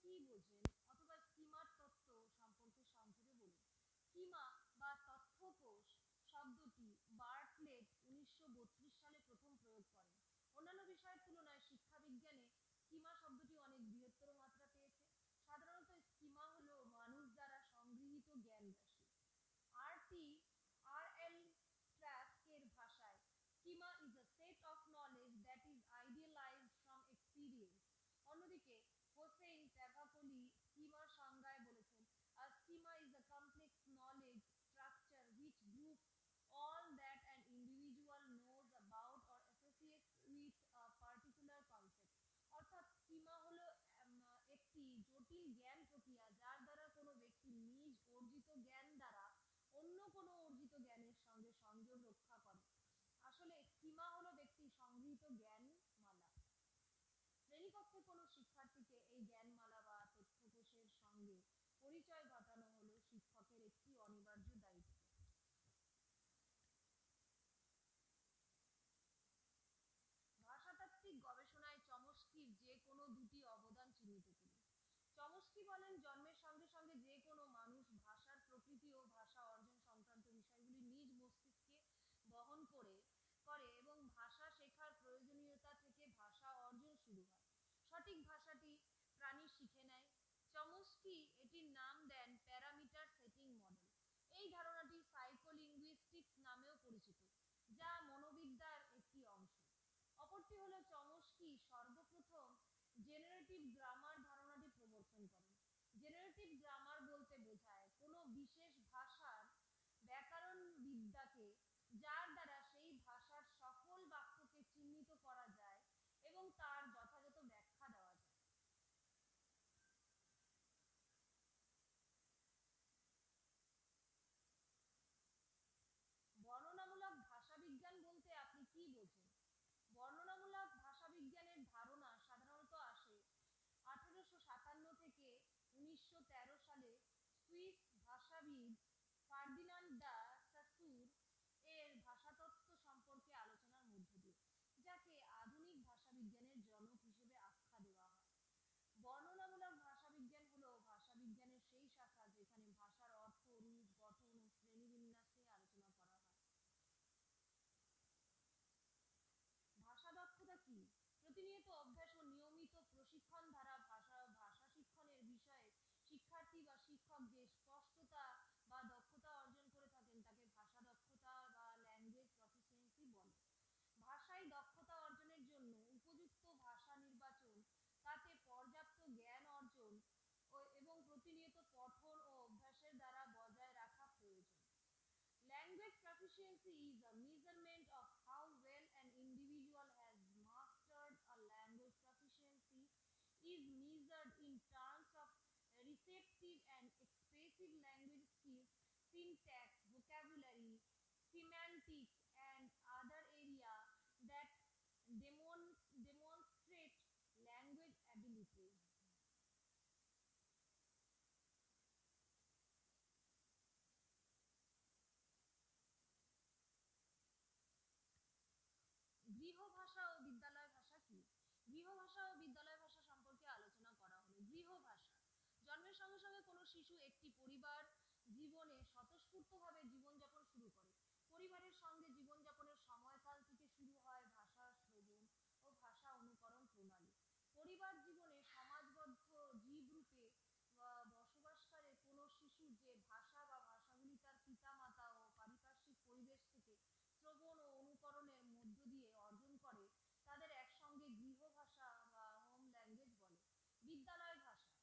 কি বোঝেন অথবা স্কিমার তত্ত্ব সম্পর্কে সংক্ষেপে বলুন। স্কিমা বা তথ্যকোষ শব্দটি বার্টলেট 1932 সালে প্রথম প্রয়োগ করেন। অন্যান্য বিষয়ের তুলনায় শিক্ষাবিজ্ঞানে স্কিমা শব্দটি অনেক বৃহত্তর মাত্রা পেয়েছে। সাধারণত স্কিমা হলো মানুষ দ্বারা সংগৃহীত জ্ঞান রাশি। আরটি আর.এল. ট্রাস্কের ভাষায় schema is a set of knowledge that is idealized from experience। অন্যদিকে হোসেইন ট্যাভাকোলি স্কিমার সংজ্ঞায় বলেছেন, a schema is a complex knowledge structure which groups all that an individual knows about or associates with a particular concept। অর্থাৎ schema হলো একটি জটিল জ্ঞান প্রক্রিয়া যার দ্বারা কোনো ব্যক্তি নিজ অর্জিত জ্ঞান দ্বারা অন্য কোনো অর্জিত জ্ঞানের সঙ্গে সংযোগ রক্ষা করে। আসলে স্কিমা হলো ব্যক্তির সংগৃহীত জ্ঞানমালা। শ্রেণীকক্ষে কোনো শিক্ষার্থীকে এই জ্ঞানমালা বা তথ্যকোষের সঙ্গে পরিচয় ঘটানো হলো শিক্ষকের একটি অনিবার্য দায়িত্ব। ভাষাতাত্ত্বিক গবেষণায় চমস্কির যে কোনো দুটি অবদান চিহ্নিত করুন। চমস্কি বলেন, জন্মের সঙ্গে সঙ্গে যে কোনো মানুষ ভাষার প্রকৃতি ও ভাষা অর্জন সংক্রান্ত বিষয়গুলি নিজ মস্তিষ্কে বহন করে এবং ভাষা শেখার প্রয়োজনীয়তা থেকে ভাষা অর্জন শুরু হয়। সঠিক ভাষাটি প্রাণী শিখে নেয়। চমস্কি এটির নাম দেন প্যারামিটার সেটিং মডেল। এই ধারণাটি সাইকোলিঙ্গুইস্টিক্স নামেও পরিচিত, যা মনোবিদ্যার একটি অংশ। অপরটি হলো চমস্কি সর্বপ্রথম জেনারেটিভ গ্রামার ধারণাটি প্রবর্তন করেন। জেনারেটিভ গ্রামার বলতে বোঝায় কোনো বিশেষ ভাষার ব্যাকরণ বিদ্যাকে যার দ্বারা সেই ভাষার সকল বাক্যকে চিহ্নিত করা যায় এবং তার যথাযথ ব্যাখ্যা দেওয়া যায়। বর্ণনামূলক ভাষাবিজ্ঞান বলতে আপনি কি বোঝেন? বর্ণনামূলক ভাষাবিজ্ঞানের ধারণা সাধারণত আসে 1857 থেকে 1913 সালে সুইস ভাষাবিদ ফার্দিনান্ড দা সাসুর এর ভাষাতত্ত্ব সম্পর্কে আলোচনার মধ্য দিয়ে, যাকে আধুনিক ভাষাবিজ্ঞানের জনক হিসেবে আখ্যা দেওয়া হয়। বর্ণনামূলক ভাষাবিজ্ঞান হলো ভাষাবিজ্ঞানের সেই শাখা যেখানে ভাষার অর্থ, রূপ, গঠন ও শ্রেণীবিন্যাসে আলোচনা করা হয়। ভাষা দক্ষতা কি? প্রতিনিয়ত অভ্যাস ও নিয়মিত প্রশিক্ষণ দ্বারা ভাষা শিক্ষণের বিষয়ে শিক্ষার্থী বা শিক্ষক যে স্পষ্টতা বা দক্ষতা অর্জন করে থাকেন তাকে ভাষা দক্ষতা বা ল্যাঙ্গুয়েজ প্রফিসিয়েন্সি বলে। ভাষায় দক্ষতা অর্জনের জন্য উপযুক্ত ভাষা নির্বাচন, তাতে পর্যাপ্ত জ্ঞান অর্জন এবং প্রতিনিয়ত পঠন ও অভ্যাসের দ্বারা বজায় রাখা প্রয়োজন। Language proficiency is a measurement of how well an individual has mastered a language. Proficiency is measured in terms of receptive and expressive language skills, syntax, vocabulary, semantics, and other areas that demonstrate language ability. গৃহভাষা ও বিদ্যালয় ভাষা কি? গৃহভাষা ও বিদ্যালয় ভাষা সম্পর্কে আলোচনা করা হলো। গৃহভাষা জন্মের সঙ্গে সঙ্গে কোনো শিশু একটি পরিবার জীবনে স্বতঃস্ফূর্তভাবে জীবনযাপন শুরু করে। পরিবারের সঙ্গে জীবনযাপনের সময়কাল থেকে শুরু হয় ভাষা শ্রবণ ও ভাষা অনুকরণ প্রণালী। পরিবার জীবনে সমাজবদ্ধ জীবরূপে বসবাসকারী কোনো শিশু যে ভাষা বা ভাষাগুলি তার পিতামাতা ও পারিপার্শ্বিক পরিবেশ থেকে শ্রবণ ও অনুকরণের মধ্য দিয়ে অর্জন করে তাদের একসঙ্গে গৃহভাষা বা হোম ল্যাঙ্গুয়েজ বলে। বিদ্যালয় ভাষা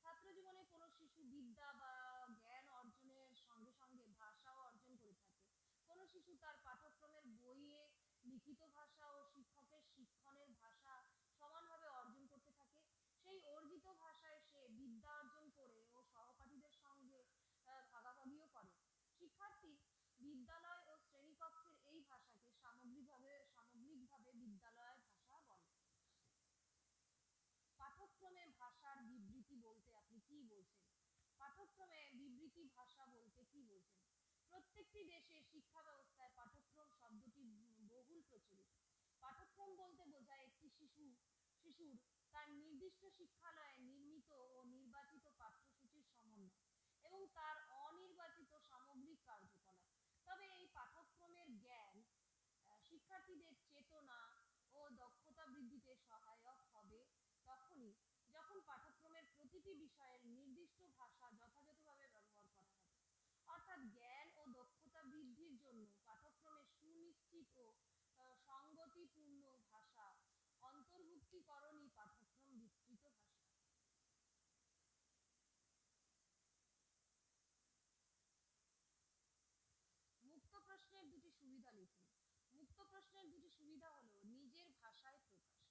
ছাত্র জীবনে কোনো শিশু বিদ্যা বা জ্ঞান অর্জনের সঙ্গে সঙ্গে ভাষাও অর্জন করে থাকে। কোনো শিশু তার পাঠ্যক্রমের বইয়ে লিখিত ভাষা ও শিক্ষকের শিক্ষণের ভাষা সমানভাবে অর্জন করতে থাকে। সেই অর্জিত ভাষায় সে বিদ্যা অর্জন করে ও সহপাঠীদের সঙ্গে ভাগাভাগিও করে। শিক্ষার্থী বিদ্যালয় ও শ্রেণীকক্ষের এই ভাষাকে সামগ্রিকভাবে বিদ্যালয়ের ভাষা বলে। পাঠ্যক্রমে ভাষার বিবৃতি বলতে আপনি কি বলছেন? পাঠ্যক্রমে বিবৃতি ভাষা বলতে কি বলছেন? প্রত্যেকটি দেশে শিক্ষা ব্যবস্থায় পাঠ্যক্রম শব্দটি বহুল প্রচলিত। পাঠ্যক্রম বলতে বোঝায় একটি শিশুর তার তার নির্দিষ্ট শিক্ষালয়ে নির্মিত ও নির্বাচিত পাঠ্যসূচির সমন্বয় এবং তার অনির্বাচিত সামগ্রিক কার্যকলাপ। তবে এই পাঠ্যক্রমের জ্ঞান শিক্ষার্থীদের চেতনা ও দক্ষতা বৃদ্ধিতে সহায়ক হবে তখনই যখন পাঠ্যক্রমের প্রতিটি বিষয়ের নির্দিষ্ট ভাষা যথাযথভাবে ব্যবহার করা হবে। অর্থাৎ জ্ঞান ও দক্ষতা বৃদ্ধির জন্য পাঠ্যক্রমে সুনিশ্চিত ও সঙ্গতিপূর্ণ ভাষা অন্তর্ভুক্তিকরণই পাঠ্যক্রম বিস্তৃত ভাষা। মুক্ত প্রশ্নের দুটি সুবিধা লিখুন। মুক্ত প্রশ্নের দুটি সুবিধা হলো নিজের ভাষায় প্রকাশ।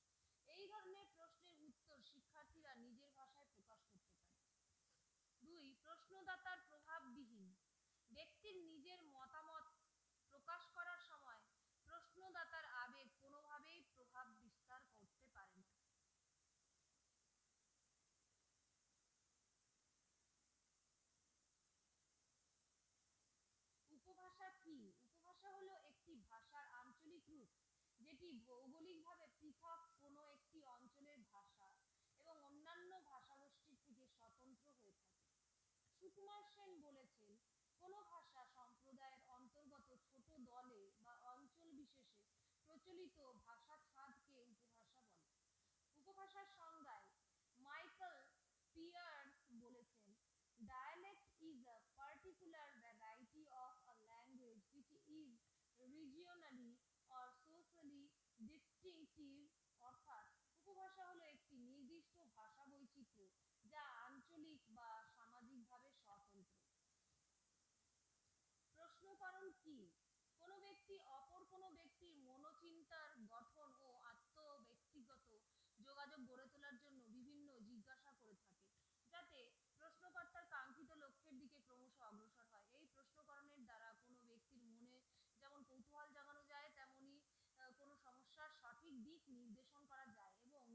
এই ধরনের প্রশ্নের উত্তর শিক্ষার্থীরা নিজের ভাষায় প্রকাশ করতে পারে। 2. প্রশ্নদাতার প্রভাববিহীন। ব্যক্তির নিজের মতামত প্রকাশ করার সময় প্রশ্নদাতার আবেগ কোনোভাবেই প্রভাব বিস্তার করতে পারে না। উপভাষা কি? উপভাষা হলো একটি ভাষার আঞ্চলিক রূপ যেটি ভৌগোলিকভাবে পৃথক কোনো একটি অঞ্চলের ভাষা এবং অন্যান্য ভাষাগোষ্ঠীর থেকে স্বতন্ত্র হয়ে থাকে। সুকুমার সেন বলেছেন, কোনো ভাষা সম্প্রদায়ের অন্তর্গত ছোট দলে বা অঞ্চল বিশেষে প্রচলিত ভাষা ছাঁদকে উপভাষা বলে। উপভাষার সংজ্ঞায় মাইকেল পিয়ার্স বলেছেন, dialect is a particular variety of a language which is regionally or socially distinctive। অর্থাৎ উপভাষা হলো একটি নির্দিষ্ট ভাষা বৈচিত্র্য যা আঞ্চলিক বা সামাজিকভাবে স্বতন্ত্র। প্রশ্নকরণ কি? কোনো ব্যক্তি অপর কোনো ব্যক্তির মনোচিন্তার গঠন ও আত্ম-ব্যক্তিগত যোগাযোগ গড়ে তোলার জন্য বিভিন্ন জিজ্ঞাসা করে থাকে, যাতে প্রশ্নকর্তার কাঙ্ক্ষিত লক্ষ্যের দিকে ক্রমশ অগ্রসর হয়। এই প্রশ্নকরণের দ্বারা কোনো ব্যক্তির মনে যেমন কৌতূহল জাগানো যায়, তেমনি কোনো সমস্যার সঠিক দিক নির্দেশন করা যায় এবং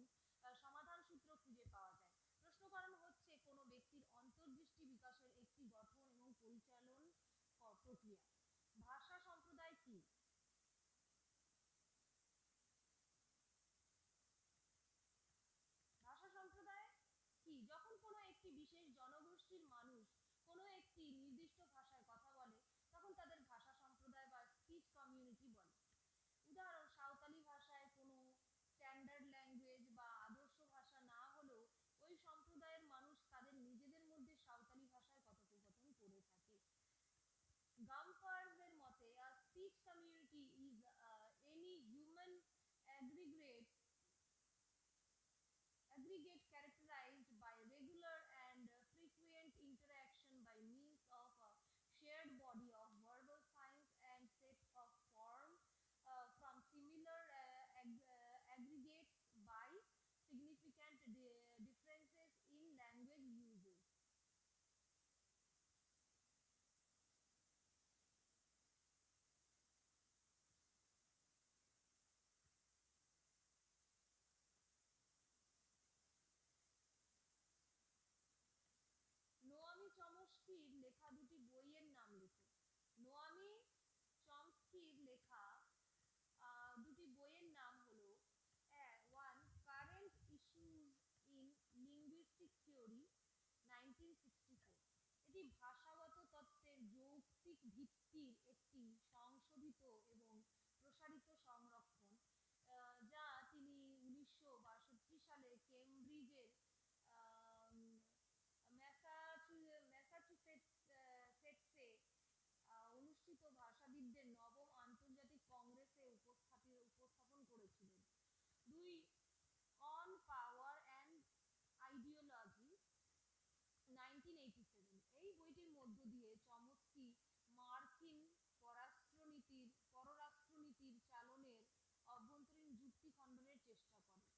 সমাধান সূত্র খুঁজে পাওয়া যায়। প্রশ্নকরণ হচ্ছে কোনো ব্যক্তির অন্তর্দৃষ্টি বিকাশের একটি গঠন এবং পরিচালন প্রক্রিয়া। ভাষা সম্প্রদায় কি? ভাষা সম্প্রদায় কি? যখন কোনো একটি বিশেষ জনগোষ্ঠীর মানুষ কোনো একটি নির্দিষ্ট ভাষায় কথা বলে তখন তাদের ভাষা সম্প্রদায় বা স্পিচ কমিউনিটি বলে। উদাহরণ, সাঁওতালি ভাষায় কোনো স্ট্যান্ডার্ড ল্যাঙ্গুয়েজ বা আদর্শ ভাষা না হলেও ওই সম্প্রদায়ের মানুষ তাদের নিজেদের মধ্যে সাঁওতালি ভাষায় কথোপকথন করে থাকে। গামফার্সের মতে, a speech community is any human aggregate characterized by regular and frequent interaction by means of a shared body of verbal signs and sets of form from similar aggregates by significant differences in language uses. নোয়ামি চমস্কির লেখা দুটি বইয়ের নাম লেখো। নোয়ামি চমস্কির লেখা দুটি বইয়ের নাম হলো 1. Current issues in linguistic theory 1964। এটি ভাষাগত তত্ত্বের যৌক্তিক ভিত্তির একটি সংশোধিত এবং প্রসারিত সংরক্ষণ, যা তিনি 1962 সালে কেমব্রিজের ম্যাসাচুসেটসে অনুষ্ঠিত ভাষাবিদদের নবম আন্তর্জাতিক কংগ্রেসে উপস্থাপন করেছিলেন। 2. On power and ideology 1987। এই বইটির মধ্য দিয়ে চমস্কি মার্কিন পররাষ্ট্রনীতির চালনের অভ্যন্তরীণ যুক্তি খণ্ডনের চেষ্টা করেন।